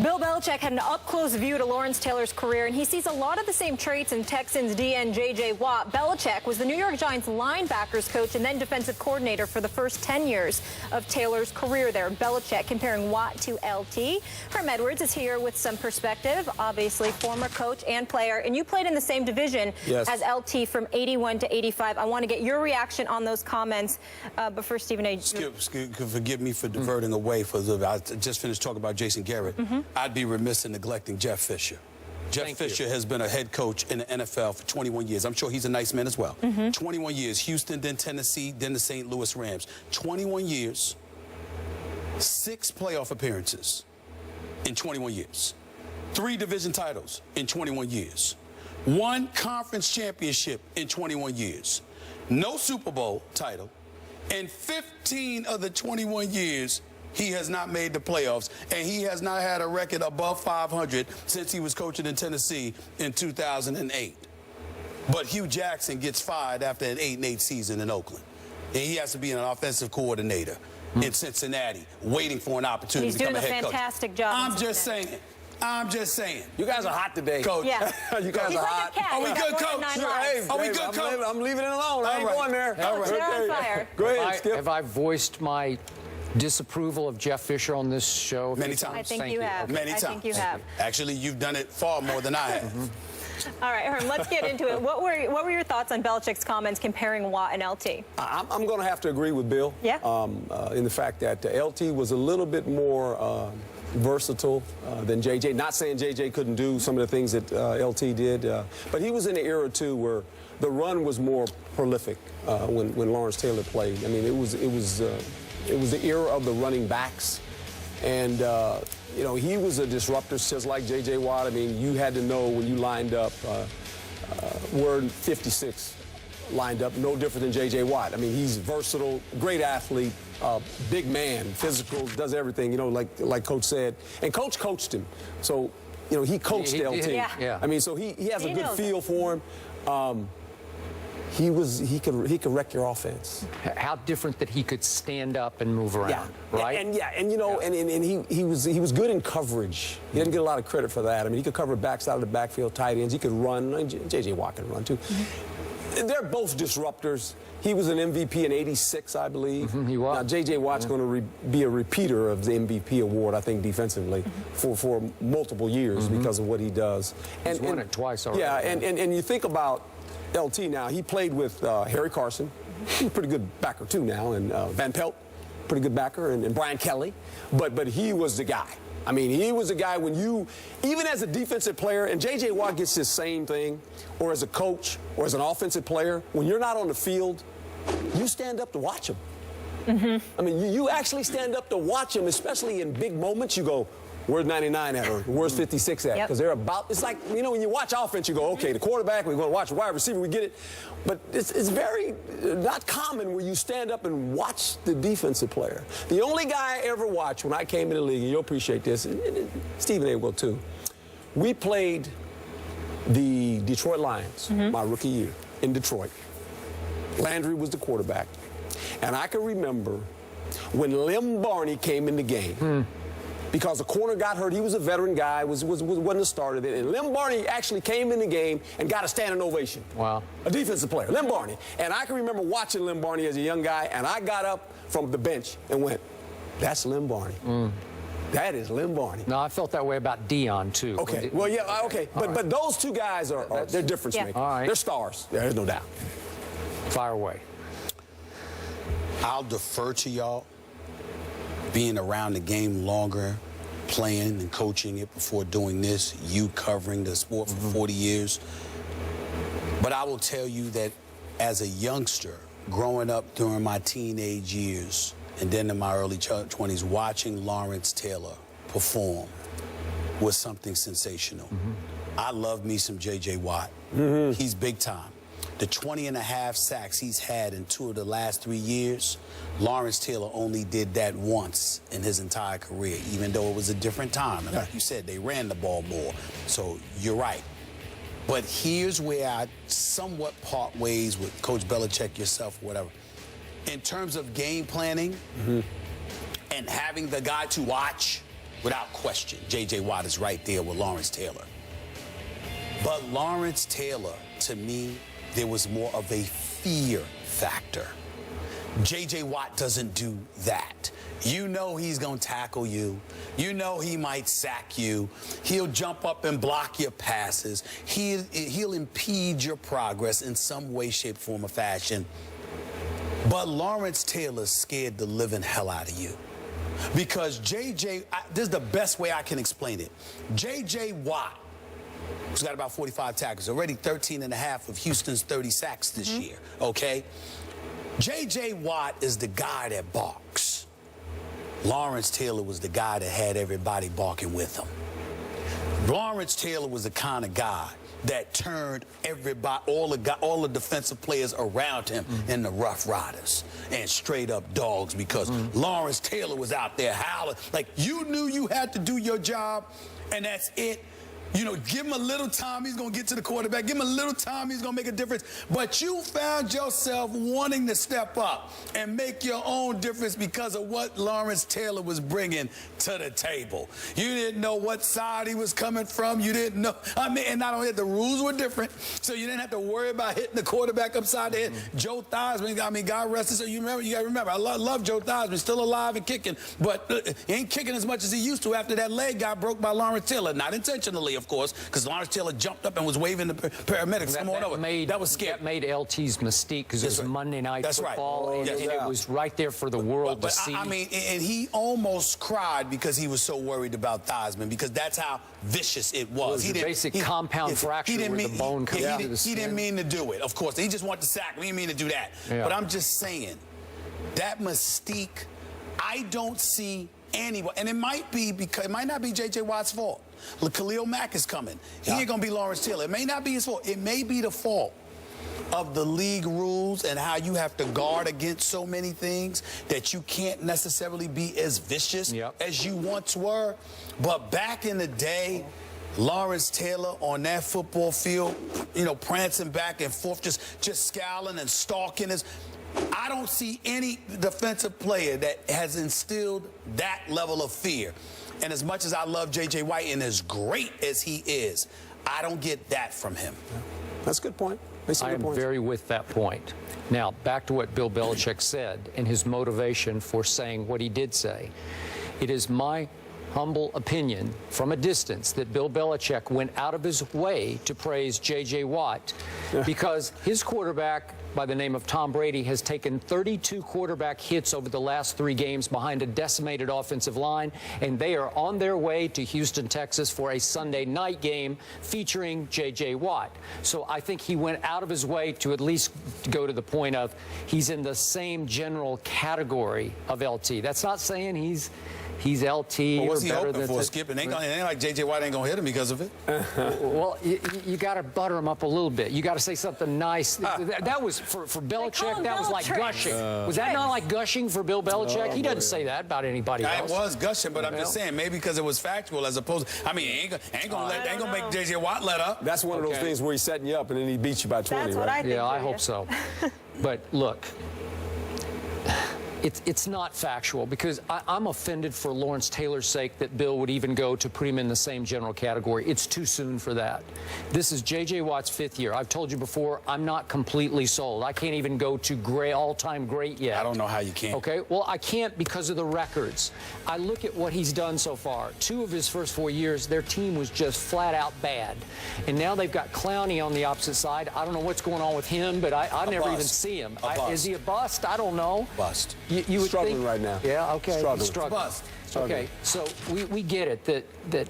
Bill Belichick had an up-close view to Lawrence Taylor's career, and he sees a lot of the same traits in Texans DN J.J. Watt. Belichick was the New York Giants linebackers coach and then defensive coordinator for the first 10 years of Taylor's career there. Belichick comparing Watt to LT. Herm Edwards is here with some perspective, obviously former coach and player, and you played in the same division as LT from 81 to 85. I want to get your reaction on those comments, but first, Stephen A. Forgive me for diverting away. I just finished talking about Jason Garrett. I'd be remiss in neglecting Jeff Fisher. Jeff Fisher has been a head coach in the NFL for 21 years. I'm sure he's a nice man as well. 21 years, Houston, then Tennessee, then the St. Louis Rams. 21 years, 6 playoff appearances in 21 years. 3 division titles in 21 years. 1 conference championship in 21 years. No Super Bowl title. And 15 of the 21 years, he has not made the playoffs, and he has not had a record above 500 since he was coaching in Tennessee in 2008. But Hugh Jackson gets fired after an 8-8 season in Oakland, and he has to be an offensive coordinator in Cincinnati, waiting for an opportunity to become a head coach. He's doing a fantastic job. I'm just saying. You guys are hot today, Coach. Yeah. You guys are hot. Are we good, Coach? Hey, are we good, Coach? I'm leaving it alone. I ain't going there. All right. They're on fire. Go ahead, Skip. Have I voiced my disapproval of Jeff Fisher on this show? Many times. I think you have. Many times. I think you have. Actually, you've done it far more than I have. All right, Herm, let's get into it. What were your thoughts on Belichick's comments comparing Watt and LT? I'm going to have to agree with Bill. Yeah. In the fact that LT was a little bit more versatile than JJ. Not saying JJ couldn't do some of the things that LT did, but he was in an era too where the run was more prolific when Lawrence Taylor played. I mean, it was the era of the running backs, and you know, he was a disruptor just like JJ Watt. I mean, you had to know when you lined up. We're 56 lined up, no different than JJ Watt. I mean, he's versatile, great athlete. Big man, physical, does everything, you know, like Coach said. And Coach coached him. So, you know, he coached LT. Yeah. I mean, so he has a good feel for him. He could wreck your offense. How different that he could stand up and move around, right? And you know, and he was good in coverage. He didn't get a lot of credit for that. I mean, he could cover backs out of the backfield, tight ends. He could run. JJ Watt can run too. They're both disruptors. He was an MVP in '86, I believe. He was. Now, J.J. Watt's going to be a repeater of the MVP award, I think, defensively for multiple years because of what he does. He's won it twice already. Yeah, and you think about LT now. He played with Harry Carson. He's a pretty good backer, too, now. And Van Pelt, pretty good backer. And Brian Kelly. But he was the guy. I mean, he was a guy when you, even as a defensive player, and J.J. Watt gets this same thing, or as a coach, or as an offensive player, when you're not on the field, you stand up to watch him. I mean, you actually stand up to watch him, especially in big moments. You go, where's 99 at, or where's 56 at? Because they're about, it's like, you know, when you watch offense, you go, okay, the quarterback, we're going to watch the wide receiver, we get it. But it's very not common where you stand up and watch the defensive player. The only guy I ever watched when I came in the league, and you'll appreciate this, and Stephen A. will too, we played the Detroit Lions my rookie year in Detroit. Landry was the quarterback. And I can remember when Lim Barney came in the game. Because the corner got hurt. He was a veteran guy, wasn't a starter. And Lim Barney actually came in the game and got a standing ovation. Wow. A defensive player, Lim Barney. And I can remember watching Lim Barney as a young guy, and I got up from the bench and went, that's Lim Barney. That is Lim Barney. No, I felt that way about Dion, too. Okay, well, yeah, okay. But those two guys they're difference makers. All right. They're stars. There's no doubt. Fire away. I'll defer to y'all being around the game longer, playing and coaching it before doing this, you covering the sport for 40 years. But I will tell you that as a youngster, growing up during my teenage years and then in my early 20s, watching Lawrence Taylor perform was something sensational. I love me some J.J. Watt. He's big time. The 20.5 sacks he's had in 2 of the last 3 years, Lawrence Taylor only did that once in his entire career, even though it was a different time. And like you said, they ran the ball more. So you're right. But here's where I somewhat part ways with Coach Belichick, yourself, whatever. In terms of game planning and having the guy to watch, without question, J.J. Watt is right there with Lawrence Taylor. But Lawrence Taylor, to me, there was more of a fear factor. J.J. Watt doesn't do that. You know he's going to tackle you. You know he might sack you. He'll jump up and block your passes. He'll impede your progress in some way, shape, form, or fashion. But Lawrence Taylor's scared the living hell out of you. Because this is the best way I can explain it. J.J. Watt, who's got about 45 tackles, already 13 and a half of Houston's 30 sacks this year, okay? J.J. Watt is the guy that barks. Lawrence Taylor was the guy that had everybody barking with him. Lawrence Taylor was the kind of guy that turned everybody, all the defensive players around him into Rough Riders and straight up dogs, because Lawrence Taylor was out there howling. Like, you knew you had to do your job, and that's it. You know, give him a little time, he's going to get to the quarterback. Give him a little time, he's going to make a difference. But you found yourself wanting to step up and make your own difference because of what Lawrence Taylor was bringing to the table. You didn't know what side he was coming from. You didn't know. I mean, and not only that, the rules were different, so you didn't have to worry about hitting the quarterback upside the head. Joe Theismann, I mean, God rest his soul. You got to remember, I love Joe Theismann, still alive and kicking, but he ain't kicking as much as he used to after that leg got broke by Lawrence Taylor. Not intentionally, of course, because Lawrence Taylor jumped up and was waving the paramedics. Come on over. That was scary. That made LT's mystique, because it was Monday Night Football, right. and it was right there for the world to see. I mean, and he almost cried because he was so worried about Theismann, because that's how vicious it was. He basic compound fracture where the bone comes to the skin. He didn't mean to do it, of course. He just wanted to sack him. He didn't mean to do that. Yeah. But I'm just saying, that mystique, I don't see anyone, and it might be because it might not be J.J. Watt's fault. Khalil Mack is coming. He ain't gonna be Lawrence Taylor. It may not be his fault. It may be the fault of the league rules and how you have to guard against so many things that you can't necessarily be as vicious as you once were. But back in the day, Lawrence Taylor on that football field, you know, prancing back and forth, just scowling and stalking us. I don't see any defensive player that has instilled that level of fear. And as much as I love J.J. Watt, and as great as he is, I don't get that from him. That's a good point. I am very with that point. Now, back to what Bill Belichick said and his motivation for saying what he did say. It is my humble opinion from a distance that Bill Belichick went out of his way to praise J.J. Watt because his quarterback by the name of Tom Brady has taken 32 quarterback hits over the last 3 games behind a decimated offensive line, and they are on their way to Houston, Texas for a Sunday night game featuring J.J. Watt. So I think he went out of his way to at least go to the point of he's in the same general category of LT. That's not saying he's LT. Well, what's he better hoping than for? Skip? It ain't like J.J. Watt ain't going to hit him because of it. Well, you got to butter him up a little bit. You got to say something nice. That was, for Belichick, that was like gushing. Was that not like gushing for Bill Belichick? He doesn't say that about anybody else. It was gushing, but I'm just saying, maybe because it was factual as opposed to, I mean, ain't gonna make J.J. Watt let up. That's one of those things where he's setting you up and then he beats you by 20, That's what I think. Yeah, I hope so. But look, it's not factual, because I'm offended for Lawrence Taylor's sake that Bill would even go to put him in the same general category. It's too soon for that. This is J.J. Watt's 5th year. I've told you before, I'm not completely sold. I can't even go to all-time great yet. I don't know how you can. Okay, well, I can't because of the records. I look at what he's done so far. 2 of his first 4 years, their team was just flat-out bad. And now they've got Clowney on the opposite side. I don't know what's going on with him, but I never even see him. Is he a bust? I don't know. Bust. You would struggling think, right now. Yeah, okay. Struggling. Bust. Okay, so we get it that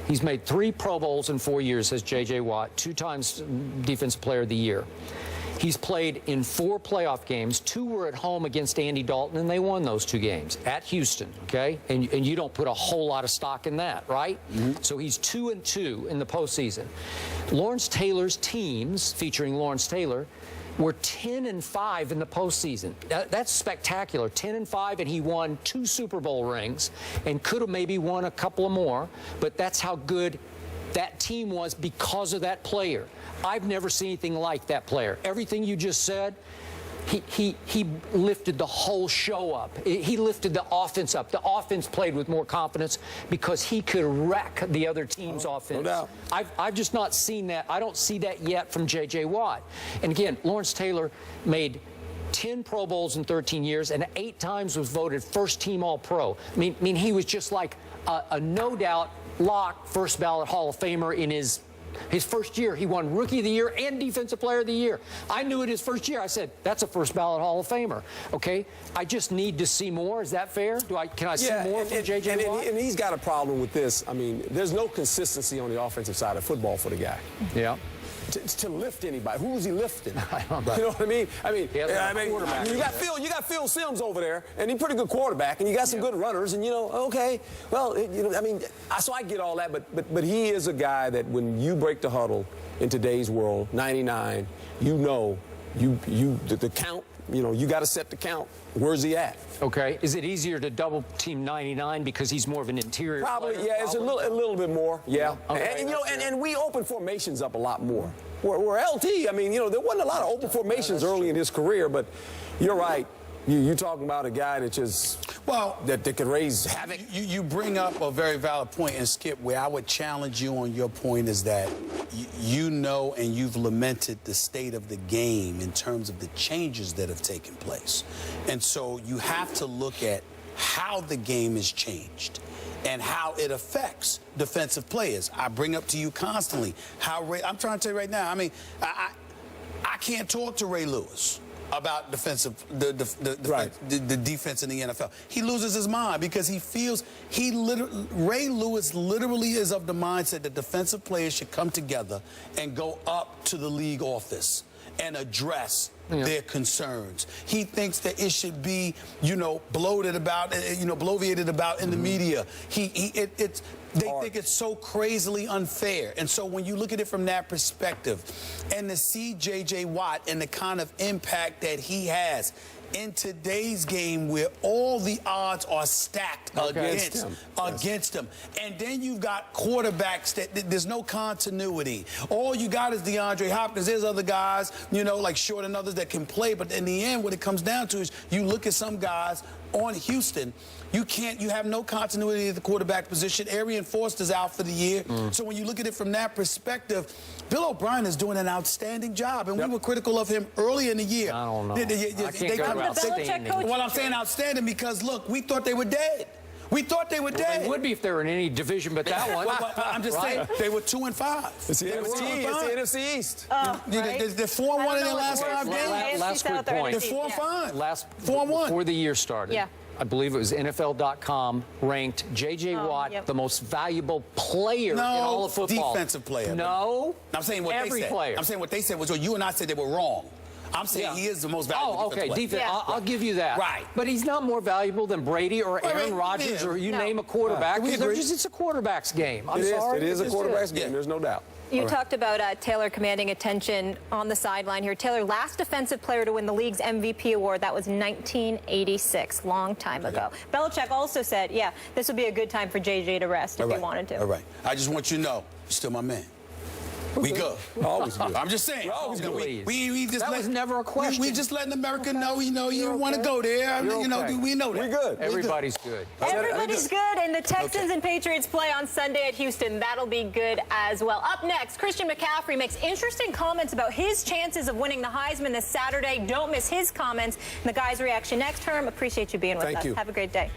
he's made 3 Pro Bowls in 4 years, says J.J. Watt, 2 times Defensive Player of the Year. He's played in 4 playoff games. 2 were at home against Andy Dalton, and they won those 2 games at Houston, okay? And you don't put a whole lot of stock in that, right? So he's 2-2 in the postseason. Lawrence Taylor's teams, featuring Lawrence Taylor, were 10-5 in the postseason. That's spectacular. 10-5, and he won 2 Super Bowl rings and could have maybe won a couple of more, but that's how good that team was because of that player. I've never seen anything like that player. Everything you just said, he lifted the whole show up. He lifted the offense up. The offense played with more confidence because he could wreck the other team's offense. No doubt. I've just not seen that. I don't see that yet from J.J. Watt. And again, Lawrence Taylor made 10 Pro Bowls in 13 years and 8 times was voted first-team All-Pro. I mean, he was just like a no-doubt lock first-ballot Hall of Famer in his first year. He won Rookie of the Year and Defensive Player of the Year. I knew it his first year. I said, that's a first-ballot Hall of Famer. Okay? I just need to see more. Is that fair? Can I see more from J.J. Watt? And he's got a problem with this. I mean, there's no consistency on the offensive side of football for the guy. Yeah. To lift anybody. Who is he lifting? I don't know. You know what I mean? You you got Phil Simms over there, and he's a pretty good quarterback, and you got some good runners, and okay, well, so I get all that, but he is a guy that when you break the huddle in today's world, 99, the count, you got to set the count. Where's he at? Okay. Is it easier to double team 99 because he's more of an interior Probably, player? yeah. It's a little bit more, yeah. Okay, and we open formations up a lot more. Where LT, there wasn't a lot of open formations early in his career, but you're right. You're talking about a guy that just that could raise havoc. You bring up a very valid point, and Skip, where I would challenge you on your point is that and you've lamented the state of the game in terms of the changes that have taken place. And so you have to look at how the game has changed and how it affects defensive players. I bring up to you constantly how I'm trying to tell you right now, I can't talk to Ray Lewis about the defense in the NFL. He loses his mind because he feels Ray Lewis literally is of the mindset that defensive players should come together and go up to the league office and address their concerns. He thinks that it should be, bloated about, bloviated about in the media. They think it's so crazily unfair. And so when you look at it from that perspective and to see J.J. Watt and the kind of impact that he has in today's game where all the odds are stacked against him. And then you've got quarterbacks that there's no continuity. All you got is DeAndre Hopkins. There's other guys, like Short and others that can play. But in the end, what it comes down to is you look at some guys on Houston, you have no continuity at the quarterback position. Arian Foster's out for the year. So when you look at it from that perspective, Bill O'Brien is doing an outstanding job, and we were critical of him early in the year. I don't know. I can't go outstanding. Well, I'm saying outstanding because, look, we thought they were dead. We thought they were dead. They would be if they were in any division but that one. I'm just saying, they were 2-5. It's the NFC East. They're 4-1 in their last 5 games. Last quick point. They're 4-5. 4-1. Before the year started. Yeah. I believe it was NFL.com ranked J.J. Watt the most valuable player in all of football. Defensive player. No. I'm saying what they said. Player. I'm saying what they said was, you and I said they were wrong. I'm saying he is the most valuable defensive player. Defense. I'll give you that. Right. But he's not more valuable than Brady or Aaron Rodgers or name a quarterback. It's a quarterback's game. I'm sorry. It is a quarterback's game. There's no doubt. You talked about Taylor commanding attention on the sideline here. Taylor, last defensive player to win the league's MVP award, that was 1986, long time ago. Belichick also said, this would be a good time for JJ to rest if he wanted to. All right. I just want you to know, you're still my man. We good. Always good. I'm just saying. Always good. We just that was never a question. We just letting America know, you don't want to go there. We know that. We're good. Everybody's good. Everybody's good, and the Texans and Patriots play on Sunday at Houston. That'll be good as well. Up next, Christian McCaffrey makes interesting comments about his chances of winning the Heisman this Saturday. Don't miss his comments and the guys' reaction next term. Appreciate you being with us. Thank you. Have a great day.